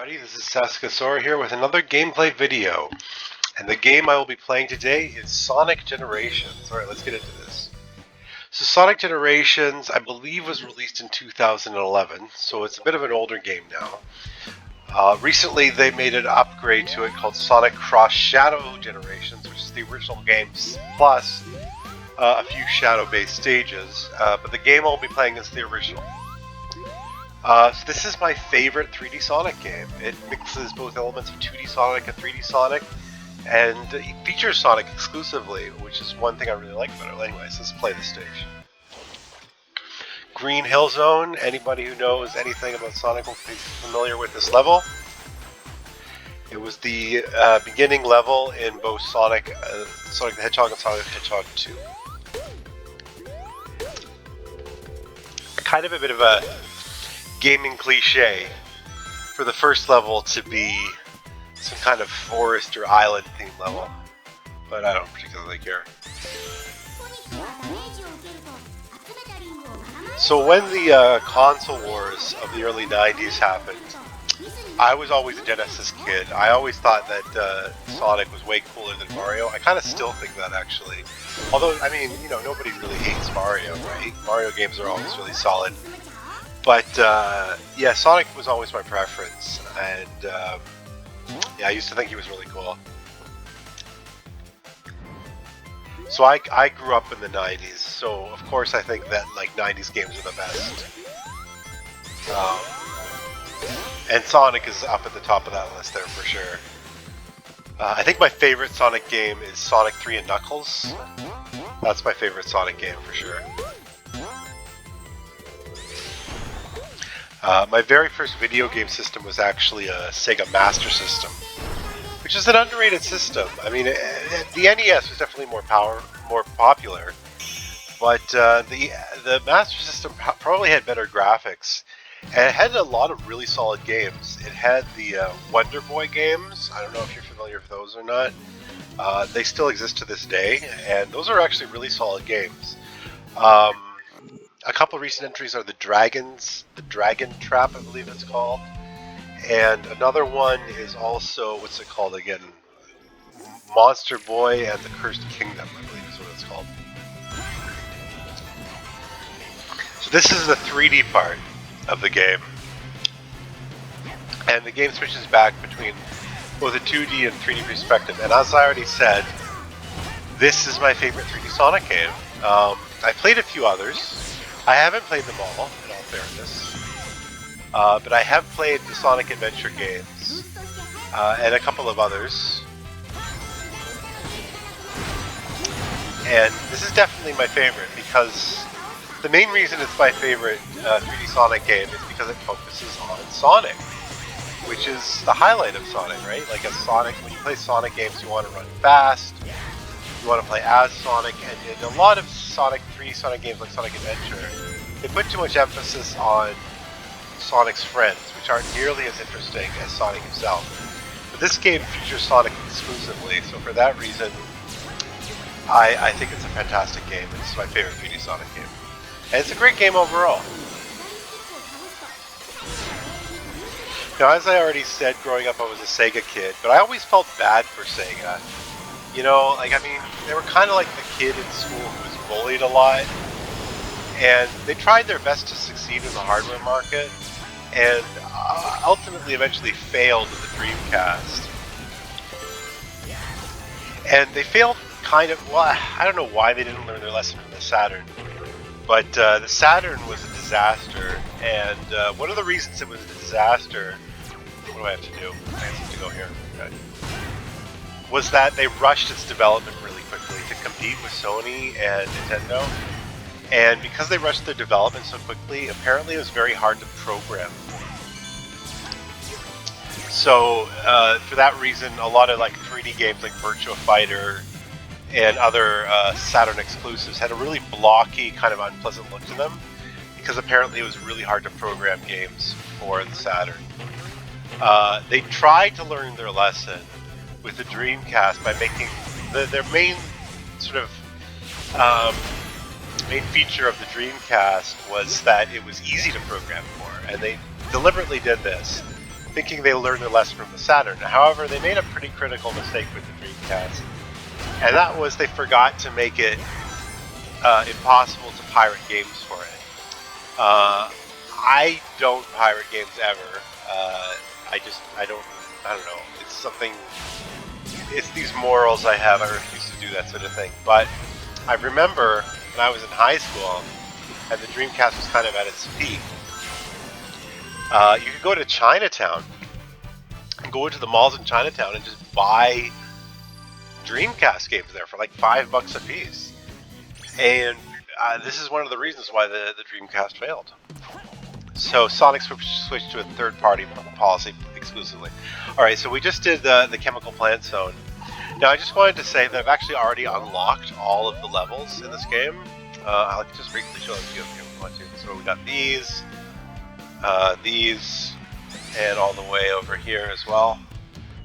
everybody, this is Saskasaur here with another gameplay video. And the game I will be playing today is Sonic Generations. Alright, let's get into this. So Sonic Generations, I believe, was released in 2011, so it's a bit of an older game now. Recently they made an upgrade to it called Sonic Cross Shadow Generations, which is the original game plus a few shadow-based stages, but the game I'll be playing is the original. So this is my favorite 3D Sonic game. It mixes both elements of 2D Sonic and 3D Sonic, and it features Sonic exclusively, which is one thing I really like about it. Anyways, let's play the stage. Green Hill Zone. Anybody who knows anything about Sonic will be familiar with this level. It was the beginning level in both Sonic the Hedgehog and Sonic the Hedgehog 2. Kind of a bit of a gaming cliche for the first level to be some kind of forest or island themed level, but I don't particularly care. So when the console wars of the early 90s happened, I was always a Genesis kid. I always thought that Sonic was way cooler than Mario. I kind of still think that, actually. Although, I mean, you know, nobody really hates Mario, right? Mario games are always really solid. But, yeah, Sonic was always my preference, and, yeah, I used to think he was really cool. So I grew up in the 90s, so of course I think that, like, 90s games are the best. And Sonic is up at the top of that list there for sure. I think my favorite Sonic game is Sonic 3 and Knuckles. That's my favorite Sonic game for sure. My very first video game system was actually a Sega Master System, which is an underrated system. I mean, the NES was definitely more popular, but the Master System probably had better graphics, and it had a lot of really solid games. It had the Wonder Boy games. I don't know if you're familiar with those or not. They still exist to this day, and those are actually really solid games. A couple recent entries are the Dragon Trap, I believe it's called, and another one is also, what's it called again? Monster Boy and the Cursed Kingdom, I believe is what it's called. So this is the 3D part of the game, and the game switches back between both a 2D and 3D perspective, and as I already said, this is my favorite 3D Sonic game. I played a few others. I haven't played them all, in all fairness, but I have played the Sonic Adventure games, and a couple of others, and this is definitely my favorite, because the main reason it's my favorite 3D Sonic game is because it focuses on Sonic, which is the highlight of Sonic, right? Like when you play Sonic games, you want to run fast, you want to play as Sonic, and in a lot of 3D Sonic games like Sonic Adventure, they put too much emphasis on Sonic's friends, which aren't nearly as interesting as Sonic himself. But this game features Sonic exclusively, so for that reason, I think it's a fantastic game. It's my favorite 3D Sonic game. And it's a great game overall. Now, as I already said, growing up I was a Sega kid, but I always felt bad for Sega. You know, like, I mean, they were kind of like the kid in school who was bullied a lot, and they tried their best to succeed in the hardware market, and ultimately eventually failed with the Dreamcast. And they failed kind of, well, I don't know why they didn't learn their lesson from the Saturn, but the Saturn was a disaster, and one of the reasons it was a disaster, what do I have to do? I have to go here. Okay. Was that they rushed its development really quickly to compete with Sony and Nintendo. And because they rushed their development so quickly, apparently it was very hard to program. So for that reason, a lot of like 3D games like Virtua Fighter and other Saturn exclusives had a really blocky, kind of unpleasant look to them, because apparently it was really hard to program games for the Saturn. They tried to learn their lesson with the Dreamcast by making their main sort of main feature of the Dreamcast was that it was easy to program for, and they deliberately did this. thinking they learned their lesson from the Saturn. However, they made a pretty critical mistake with the Dreamcast, and that was they forgot to make it impossible to pirate games for it. I don't pirate games ever. I don't know. It's something. It's these morals I have. I refuse to do that sort of thing. But I remember when I was in high school, and the Dreamcast was kind of at its peak. You could go to Chinatown and go into the malls in Chinatown and just buy Dreamcast games there for like $5 a piece. And this is one of the reasons why the Dreamcast failed. So Sonic switched to a third-party policy exclusively. Alright, so we just did the Chemical Plant Zone. Now I just wanted to say that I've actually already unlocked all of the levels in this game. I'll just briefly show them to you if you want to. So we got these, and all the way over here as well.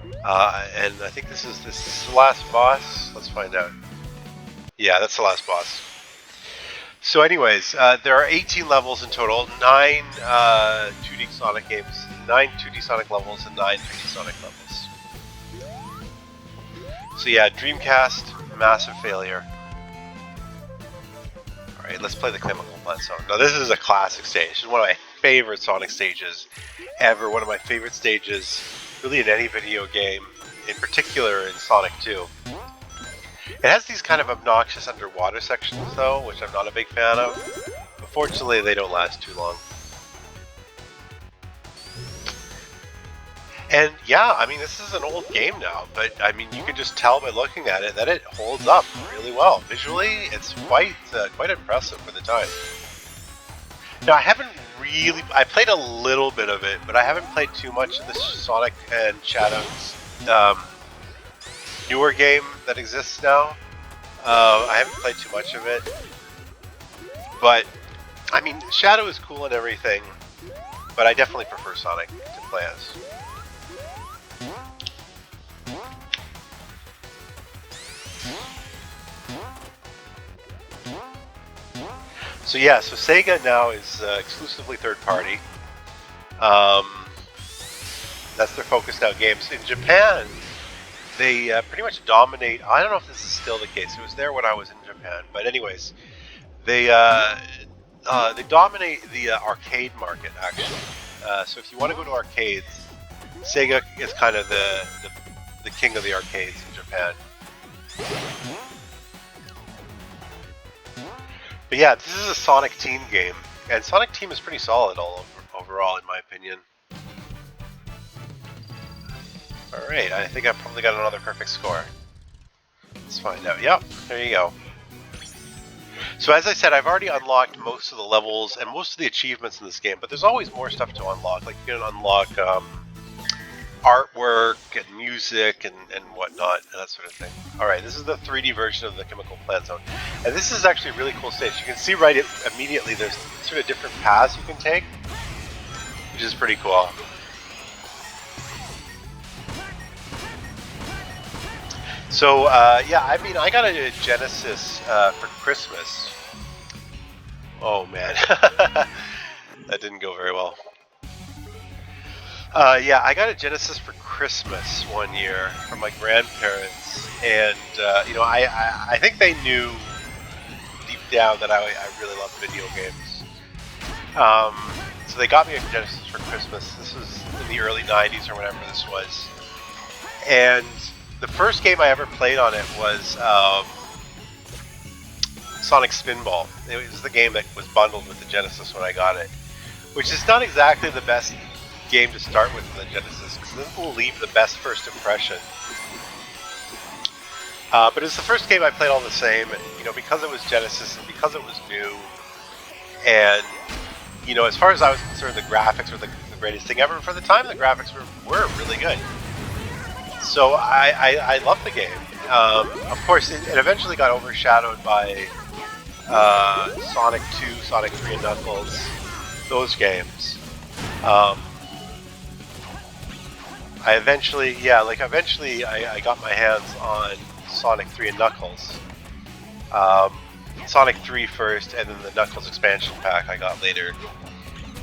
And I think this is the last boss. Let's find out. Yeah, that's the last boss. So anyways, there are 18 levels in total, 9 2D Sonic games, 9 2D Sonic levels, and 9 3D Sonic levels. So yeah, Dreamcast, massive failure. Alright, let's play the Chemical Plant Zone. Now this is a classic stage. This is one of my favorite Sonic stages ever, one of my favorite stages really in any video game, in particular in Sonic 2. It has these kind of obnoxious underwater sections though, which I'm not a big fan of. Unfortunately, they don't last too long. And yeah, I mean, this is an old game now, but I mean, you can just tell by looking at it that it holds up really well. Visually, it's quite impressive for the time. Now, I played a little bit of it, but I haven't played too much of the Sonic and Shadows newer game that exists now. I haven't played too much of it, but I mean, Shadow is cool and everything, but I definitely prefer Sonic to play as. So yeah, so Sega now is exclusively third party. That's their focus now. Games in Japan, they pretty much dominate. I don't know if this is still the case. It was there when I was in Japan, but anyways, they dominate the arcade market actually. So if you want to go to arcades, Sega is kind of the king of the arcades in Japan. But yeah, this is a Sonic Team game, and Sonic Team is pretty solid overall, in my opinion. Alright, I think I probably got another perfect score. Let's find out. Yep, there you go. So as I said, I've already unlocked most of the levels and most of the achievements in this game, but there's always more stuff to unlock. Like you can unlock artwork and music and whatnot and that sort of thing. Alright, this is the 3D version of the Chemical Plant Zone. And this is actually a really cool stage. You can see right immediately there's sort of different paths you can take, which is pretty cool. So, yeah, I mean, I got a Genesis for Christmas. Oh, man. That didn't go very well. Yeah, I got a Genesis for Christmas one year from my grandparents. And, you know, I think they knew deep down that I really love video games. So they got me a Genesis for Christmas. This was in the early 90s or whatever this was. And the first game I ever played on it was Sonic Spinball. It was the game that was bundled with the Genesis when I got it, which is not exactly the best game to start with in the Genesis, because this will leave the best first impression. But it's the first game I played all the same, and you know, because it was Genesis and because it was new, and you know, as far as I was concerned, the graphics were the greatest thing ever. For the time, the graphics were really good. So I loved the game. Of course, it eventually got overshadowed by Sonic 2, Sonic 3, and Knuckles. Those games. I eventually got my hands on Sonic 3 and Knuckles. Sonic 3 first, and then the Knuckles expansion pack I got later.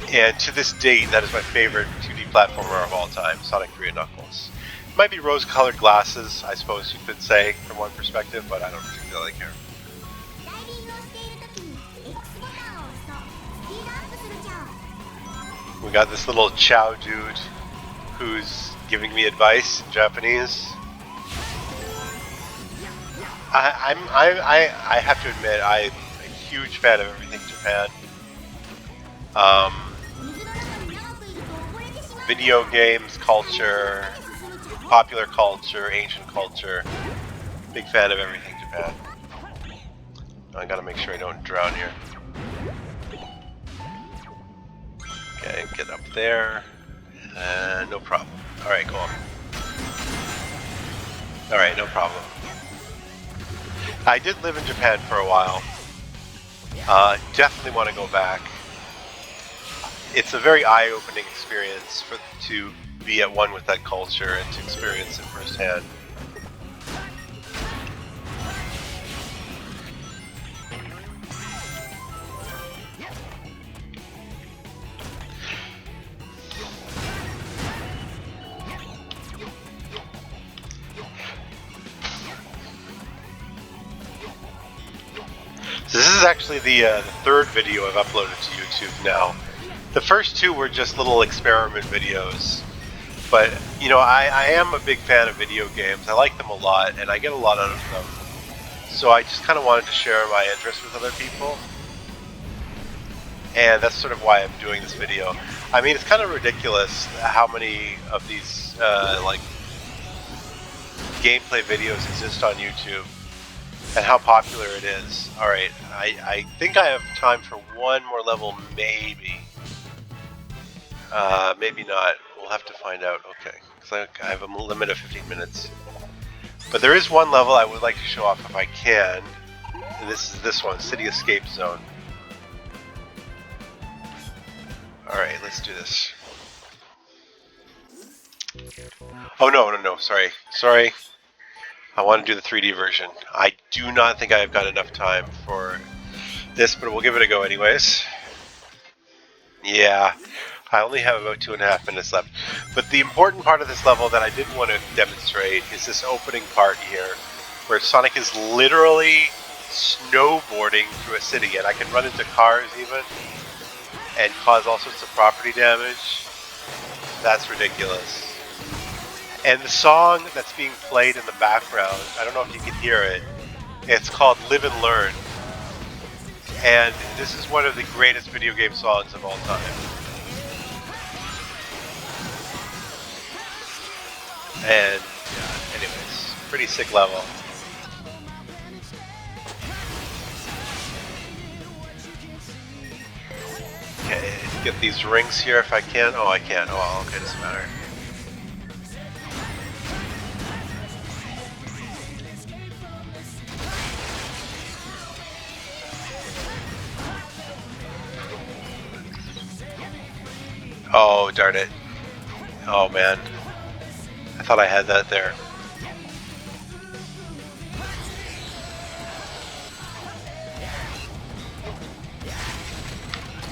And to this date, that is my favorite 2D platformer of all time, Sonic 3 and Knuckles. It might be rose-colored glasses, I suppose you could say, from one perspective, but I don't particularly care. We got this little Chow dude who's giving me advice in Japanese. I have to admit, I'm a huge fan of everything Japan. Video games, culture, popular culture, ancient culture. Big fan of everything Japan. I gotta make sure I don't drown here. Okay, get up there. No problem. Alright, cool. Alright, no problem. I did live in Japan for a while. Definitely want to go back. It's a very eye-opening experience to be at one with that culture and to experience it firsthand. So this is actually the third video I've uploaded to YouTube now. The first two were just little experiment videos. But, you know, I am a big fan of video games. I like them a lot, and I get a lot out of them. So I just kind of wanted to share my interest with other people. And that's sort of why I'm doing this video. I mean, it's kind of ridiculous how many of these, like, gameplay videos exist on YouTube. And how popular it is. Alright, I think I have time for one more level, maybe. Maybe not. We'll have to find out. Okay, because I have a limit of 15 minutes. But there is one level I would like to show off if I can. And this is this one, City Escape Zone. Alright, let's do this. Oh no, sorry. I want to do the 3D version. I do not think I've got enough time for this, but we'll give it a go anyways. Yeah, I only have about 2.5 minutes left. But the important part of this level that I did want to demonstrate is this opening part here, where Sonic is literally snowboarding through a city, and I can run into cars even, and cause all sorts of property damage. That's ridiculous. And the song that's being played in the background, I don't know if you can hear it, it's called Live and Learn. And this is one of the greatest video game songs of all time. And, yeah, anyways, pretty sick level. Okay, get these rings here if I can. Oh, I can't. Oh, okay, doesn't matter. Oh, darn it. Oh, man. I thought I had that there.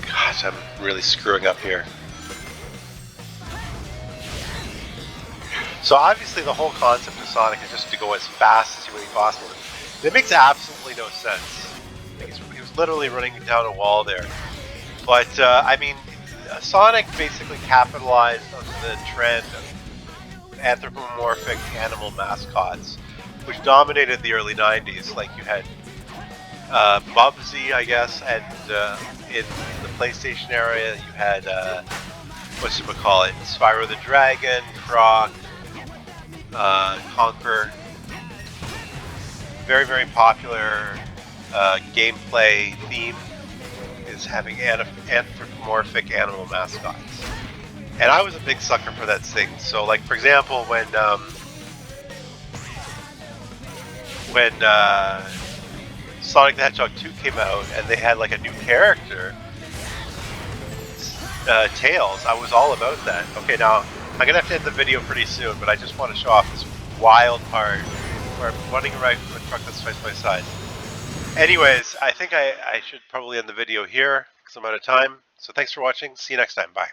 Gosh, I'm really screwing up here. So obviously the whole concept of Sonic is just to go as fast as humanly possible. It makes absolutely no sense. He was literally running down a wall there. But, I mean, Sonic basically capitalized on the trend of anthropomorphic animal mascots, which dominated the early 90s. Like you had Bubsy, I guess, and in the PlayStation area you had, whatchamacallit, Spyro the Dragon, Croc, Conquer. Very, very popular gameplay theme is having anthropomorphic animal mascots. And I was a big sucker for that thing. So, like, for example, when Sonic the Hedgehog 2 came out and they had, like, a new character, Tails, I was all about that. Okay, now, I'm going to have to end the video pretty soon, but I just want to show off this wild part where I'm running around with a truck that's twice my size. Anyways, I think I should probably end the video here because I'm out of time. So thanks for watching. See you next time. Bye.